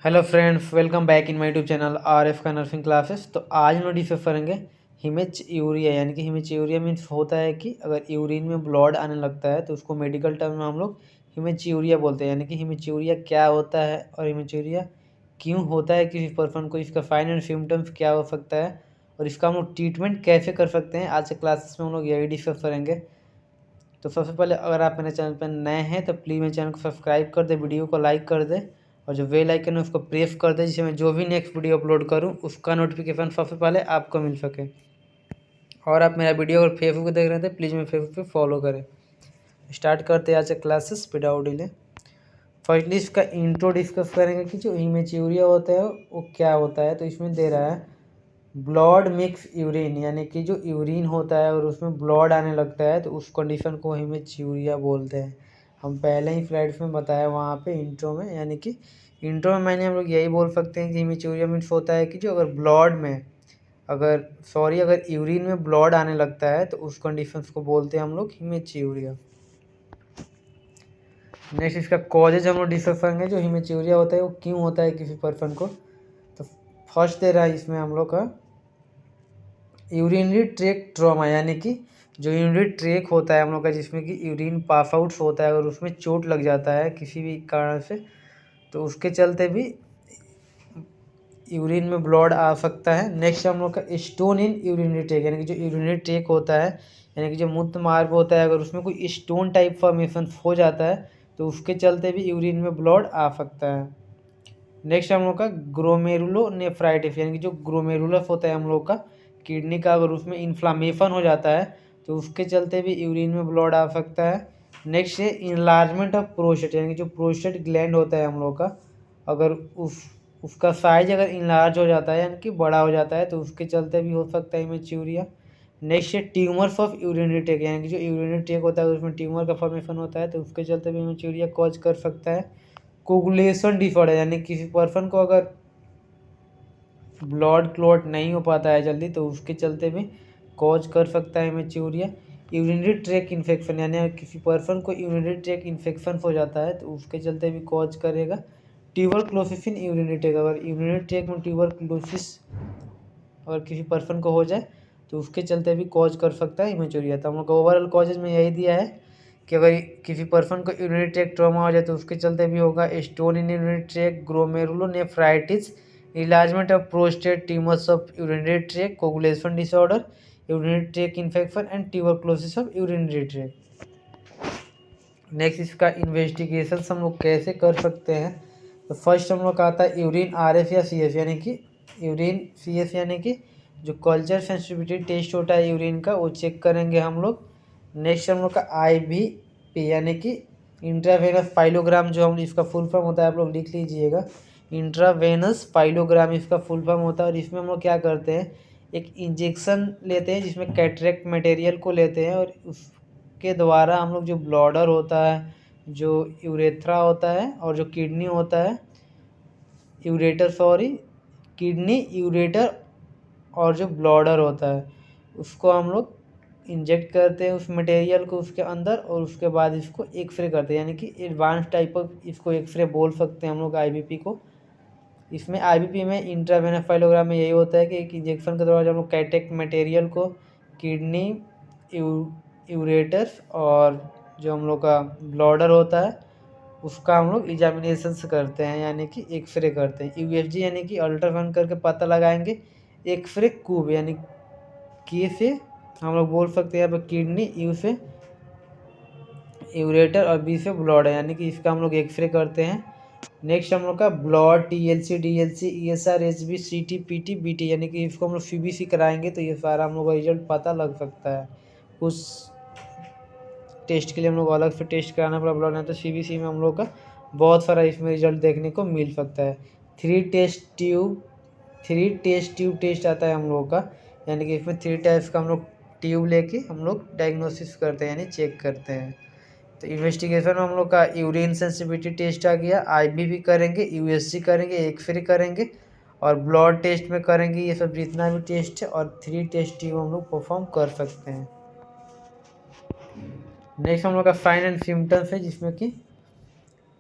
Hello friends, welcome back in my YouTube channel R F का nursing classes. तो आज हम लोग डिस्कस करेंगे हिमेच यूरिया। यानी कि हिमेच यूरिया मीन्स होता है कि अगर यूरिन में ब्लड आने लगता है तो उसको मेडिकल टर्म में हम लोग हिमेच यूरिया बोलते हैं। यानी कि हिमेच यूरिया क्या होता है और हिमेच यूरिया क्यों होता है किसी पर्सन को, इसका साइन एंड सिम्टम्स क्या हो सकता है और इसका हम लोग ट्रीटमेंट कैसे कर सकते हैं। आज के क्लासेस में हम लोग यही डिस्कस करेंगे। तो सबसे पहले अगर आप मेरे चैनल पर नए हैं तो प्लीज़ मेरे चैनल को सब्सक्राइब कर दे, वीडियो को लाइक कर दे और जो बेल आइकन है उसको प्रेस कर दे, जिससे मैं जो भी नेक्स्ट वीडियो अपलोड करूं उसका नोटिफिकेशन सबसे पहले आपको मिल सके। और आप मेरा वीडियो अगर फेसबुक पर देख रहे थे प्लीज़ मेरे फेसबुक पे फॉलो करें। स्टार्ट करते हैं आज से क्लासेस विदाउट डिले। फर्स्टली इसका इंट्रो डिस्कस करेंगे कि जो इमेच्योरिया होता है वो क्या होता है। तो इसमें दे रहा है ब्लड मिक्स यूरिन, यानी कि जो यूरिन होता है और उसमें ब्लड आने लगता है तो उस कंडीशन को हिमेच्यूरिया बोलते हैं। हम पहले ही स्लाइड्स में बताया वहाँ पे इंट्रो में। यानी कि इंट्रो में मैंने हम लोग यही बोल सकते हैं कि हिमेच्यूरिया मीन्स होता है कि जो अगर ब्लड में अगर यूरिन में ब्लड आने लगता है तो उस कंडीशन को बोलते हैं हम लोग हिमेच्यूरिया। नेक्स्ट इसका कॉजेज हम लोग डिस्कस करेंगे। जो हिमेच्यूरिया होता है वो क्यों होता है किसी पर्सन को। तो फर्स्ट दे रहा है इसमें हम लोग का यूरिनरी ट्रैक ट्रॉमा, यानी कि जो यूरिनरी ट्रैक होता है हम लोग का, जिसमें कि यूरिन पास आउट्स होता है और उसमें चोट लग जाता है किसी भी कारण से, तो उसके चलते भी यूरिन में ब्लड आ सकता है। नेक्स्ट हम लोग का स्टोन इन यूरिनरी ट्रैक, यानी कि जो यूरिनरी ट्रैक होता है, यानी कि जो मूत्र मार्ग होता है, अगर उसमें कोई स्टोन टाइप फॉर्मेशन हो जाता है तो उसके चलते भी यूरिन में ब्लड आ सकता है। नेक्स्ट हम लोग का ग्लोमेरुलोनेफ्राइटिस, यानी कि जो ग्लोमेरुलस होता है हम लोग का किडनी का, अगर उसमें इन्फ्लामेशन हो जाता है तो उसके चलते भी यूरिन में ब्लड आ सकता है। नेक्स्ट है इनलार्जमेंट ऑफ प्रोस्टेट, यानी कि जो प्रोस्टेट ग्लैंड होता है हम लोग का, अगर उसका साइज अगर इनलार्ज हो जाता है यानी कि बड़ा हो जाता है तो उसके चलते भी हो सकता है इमेच्यूरिया। नेक्स्ट है ट्यूमर्स ऑफ यूरिनरी ट्रैक, यानी कि जो यूरिनरी ट्रैक होता है उसमें ट्यूमर का फॉर्मेशन होता है तो उसके चलते भी इमेच्यूरिया कॉज कर सकता है। कोगुलेशन डिसऑर्डर, यानी किसी पर्सन को अगर ब्लड क्लॉट नहीं हो पाता है जल्दी तो उसके चलते भी कॉज कर सकता है इमेच्यूरिया। यूरिनरी ट्रैक इन्फेक्शन, यानी अगर किसी पर्सन को यूरिनरी ट्रैक इन्फेक्शन हो जाता है तो उसके चलते भी कॉज करेगा। ट्यूबरक्लोसिस इन यूरिनरी ट्रैक, अगर यूरिनरी ट्रैक में ट्यूबरक्लोसिस अगर किसी पर्सन को हो जाए तो उसके चलते भी कॉज कर सकता है इमेच्यूरिया। तो हम लोग ओवरऑल कॉजेज में यही दिया है कि अगर किसी पर्सन को यूरिनरी ट्रैक ट्रॉमा हो जाए तो उसके चलते भी होगा stone in urinary track, glomerulonephritis, enlargement of prostate, tumours of urinary track, coagulation disorder, urinary track infection and tuberculosis of urinary track. Next इसका इन्वेस्टिगेशन हम लोग कैसे कर सकते हैं। तो फर्स्ट हम लोग का आता है यूरिन आरएफ या सीएफ, यानी कि यूरिन सीएफ यानी कि जो कल्चर सेंसिटिविटी टेस्ट होता है यूरिन का वो चेक करेंगे हम लोग। नेक्स्ट हम लोग का आईवीपी यानी कि इंट्रावेनस पाइलोग्राम, जो हम इसका फुल फॉर्म होता है आप लोग लिख लीजिएगा। इंट्रावेनस पाइलोग्राम इसका फुल फॉर्म होता है और इसमें हम लोग क्या करते हैं, एक इंजेक्शन लेते हैं जिसमें कैटरेक्ट मटेरियल को लेते हैं और उसके द्वारा हम लोग जो ब्लॉडर होता है, जो यूरेथ्रा होता है और जो किडनी होता है, किडनी यूरेटर और जो ब्लॉडर होता है उसको हम लोग इंजेक्ट करते हैं उस मटेरियल को उसके अंदर और उसके बाद इसको एक्सरे करते हैं, यानी कि एडवांस टाइप ऑफ इसको एक्सरे बोल सकते हैं हम लोग आईबीपी को। इसमें आईबीपी में इंट्रावेनस फाइलोग्राम में यही होता है कि एक इंजेक्शन के द्वारा जब हम लोग कैटेक्ट मटेरियल को किडनी, यूरेटस और जो हम लोग का ब्लॉडर होता है उसका हम लोग एग्जामिनेशन करते हैं, यानी कि एक्सरे करते हैं। यूएफजी यानी कि अल्ट्रासाउंड करके पता लगाएंगे। एक्सरे कूब यानी के से हम लोग बोल सकते हैं यहाँ पर किडनी, यू से यूरेटर और बी से ब्लड है, यानी कि इसका हम लोग एक्सरे करते हैं। नेक्स्ट हम लोग का blood, TLC, DLC, ESR, HB, सीटी, पीटी, बीटी, यानी कि इसको हम लोग सीबीसी कराएंगे तो ये सारा हम लोग का रिजल्ट पता लग सकता है। उस टेस्ट के लिए हम लोग अलग से टेस्ट कराना पड़ा ब्लड, नहीं तो सीबीसी में हम लोग का बहुत सारा इसमें रिजल्ट देखने को मिल सकता है। थ्री टेस्ट ट्यूब टेस्ट आता है हम लोग का, यानी कि इसमें 3 टाइप्स का हम लोग ट्यूब लेके हम लोग डायग्नोसिस करते हैं यानी चेक करते हैं। तो इन्वेस्टिगेशन में हम लोग का यूरिन सेंसिटिविटी टेस्ट आ गया, आईबीपी करेंगे, यूएसजी करेंगे, एक्सरे करेंगे और ब्लड टेस्ट में करेंगे। ये सब जितना भी टेस्ट है और 3 टेस्ट ट्यूब हम लोग परफॉर्म कर सकते हैं। नेक्स्ट हम लोग का साइन एंड सिम्टम्स है जिसमें कि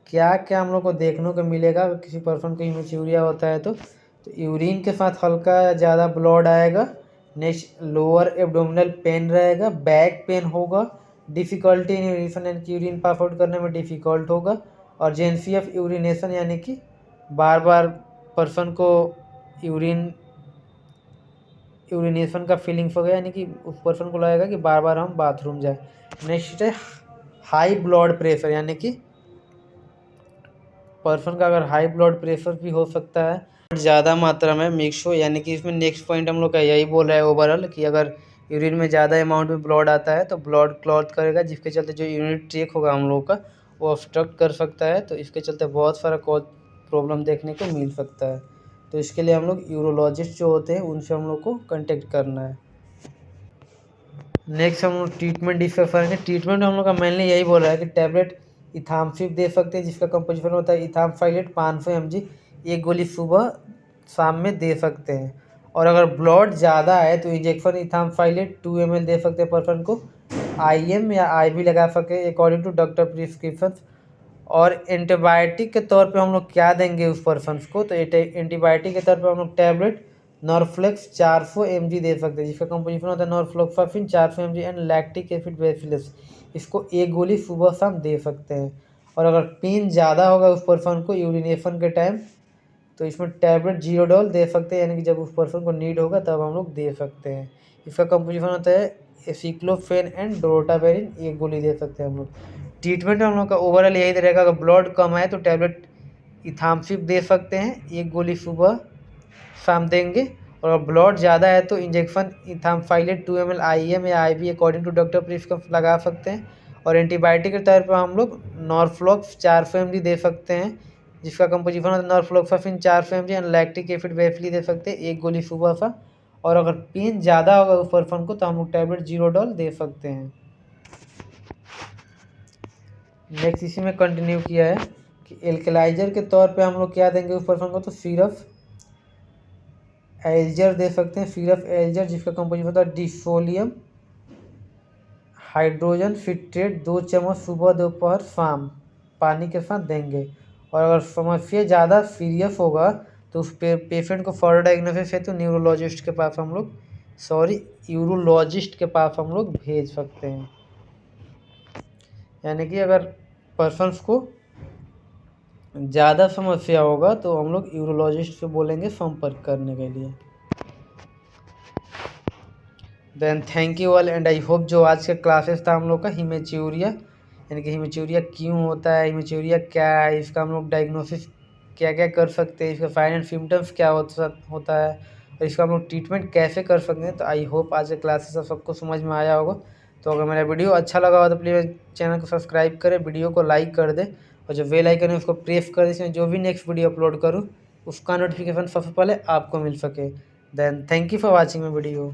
क्या क्या हम लोग को देखने को मिलेगा अगर किसी पर्सन को हीमेच्यूरिया होता है तो यूरिन के साथ हल्का या ज़्यादा ब्लड आएगा। नेक्स्ट लोअर एब्डोमिनल पेन रहेगा, बैक पेन होगा, डिफ़िकल्टी इन यूरिनेशन यानी कि यूरिन पास आउट करने में डिफ़िकल्ट होगा, और जेंसी ऑफ यूरिनेशन यानी कि बार बार पर्सन को यूरिनेशन का फीलिंग्स होगा, यानी कि उस पर्सन को लगेगा कि बार बार हम बाथरूम जाए। नेक्स्ट है हाई ब्लड प्रेशर, यानी कि पर्सन का अगर हाई ब्लड प्रेशर भी हो सकता है ज़्यादा मात्रा में मिक्स हो, यानी कि इसमें नेक्स्ट पॉइंट हम लोग का यही बोल रहा है ओवरऑल कि अगर यूरिन में ज़्यादा अमाउंट में ब्लड आता है तो ब्लड क्लॉट करेगा, जिसके चलते जो यूरिन ट्रैक होगा हम लोग का वो ऑब्स्ट्रक्ट कर सकता है। तो इसके चलते बहुत सारा कॉज प्रॉब्लम देखने को मिल सकता है। तो इसके लिए हम लोग यूरोलॉजिस्ट जो होते हैं उनसे हम लोग को कॉन्टेक्ट करना है। नेक्स्ट हम लोग ट्रीटमेंट डिस्कस करेंगे। ट्रीटमेंट हम लोग का मेनली यही बोल रहा है कि टैबलेट इथामसिप दे सकते हैं, जिसका कंपोजिशन होता है इथामफाइलेट 500 mg, एक गोली सुबह शाम में दे सकते हैं। और अगर ब्लड ज़्यादा है तो इंजेक्शन इथामफाइलेट 2 ml दे सकते हैं पर्सन को, IM या IV लगा सकते हैं अकॉर्डिंग टू डॉक्टर प्रिस्क्रिप्शन। और एंटीबायोटिक के तौर पे हम लोग क्या देंगे उस पर्सन को, तो एंटीबायोटिक के तौर पे हम लोग टैबलेट नॉर्फ्लेक्स 400 mg दे सकते हैं, जिसका कंपोजिशन होता है नॉर्फ्लोक्साफिन 400 mg and lactic acid bacillus. इसको एक गोली सुबह शाम दे सकते हैं। और अगर पेन ज़्यादा होगा उस पर्सन को यूरिनेशन के टाइम तो इसमें टैबलेट जीरोडोल दे सकते हैं, यानी कि जब उस पर्सन को नीड होगा तब हम लोग दे सकते हैं। इसका कंपोजिशन होता है एसिक्लोफेन एंड डोरोटावेरिन, एक गोली दे सकते हैं हम लोग। ट्रीटमेंट हम लोग का ओवरऑल यही रहेगा, अगर ब्लड कम आए तो टैबलेट इथामसिप दे सकते हैं, एक गोली सुबह शाम देंगे। और अगर ब्लड ज़्यादा है तो इंजेक्शन इथामफाइलेट 2 ml IM या IV according to doctor prescription लगा सकते हैं। और एंटीबायोटिक के तौर पर हम लोग नॉर्फ्लॉक्स 400 mg दे सकते हैं, जिसका कंपोजिशन होता है norfloxacin 400 mg and lactic acid bacilli दे सकते हैं, एक गोली सुबह सा। और अगर पेन ज़्यादा होगा उस पर्सन को तो हम लोग टैबलेट जीरोडोल दे सकते हैं। नेक्स्ट इसी में कंटिन्यू किया है कि एल्कलाइजर के तौर पे हम लोग क्या देंगे उस पर्सन को, तो सिरप एल्जर दे सकते हैं, सिरप एल्जर, जिसका कंपोजिशन होता है डिसोलियम हाइड्रोजन फिट्रेट 2 चम्मच सुबह दोपहर शाम पानी के साथ देंगे। और अगर समस्या ज़्यादा सीरियस होगा तो उस पेशेंट को फर्दर डायग्नोसिस है तो यूरोलॉजिस्ट के पास हम लोग भेज सकते हैं। यानी कि अगर पर्सन्स को ज़्यादा समस्या होगा तो हम लोग यूरोलॉजिस्ट से बोलेंगे संपर्क करने के लिए। Then thank you all and I hope जो आज के क्लासेस था हम लोग का हीमेच्यूरिया, यानी कि हीमेच्यूरिया क्यों होता है, हीमेच्यूरिया क्या है, इसका हम लोग डायग्नोसिस क्या क्या कर सकते हैं, इसका साइन एंड सिम्टम्स क्या होता है, और इसका हम लोग ट्रीटमेंट कैसे कर सकते हैं। तो आई होप आज के क्लासेस सबको समझ में आया होगा। तो अगर मेरा वीडियो अच्छा लगा हो तो प्लीज़ चैनल को सब्सक्राइब करें, वीडियो को लाइक कर दें, और जो बेल आइकन है उसको प्रेस कर दें, इसमें जो भी नेक्स्ट वीडियो अपलोड करूँ उसका नोटिफिकेशन सबसे पहले आपको मिल सके। Then thank you for watching my video.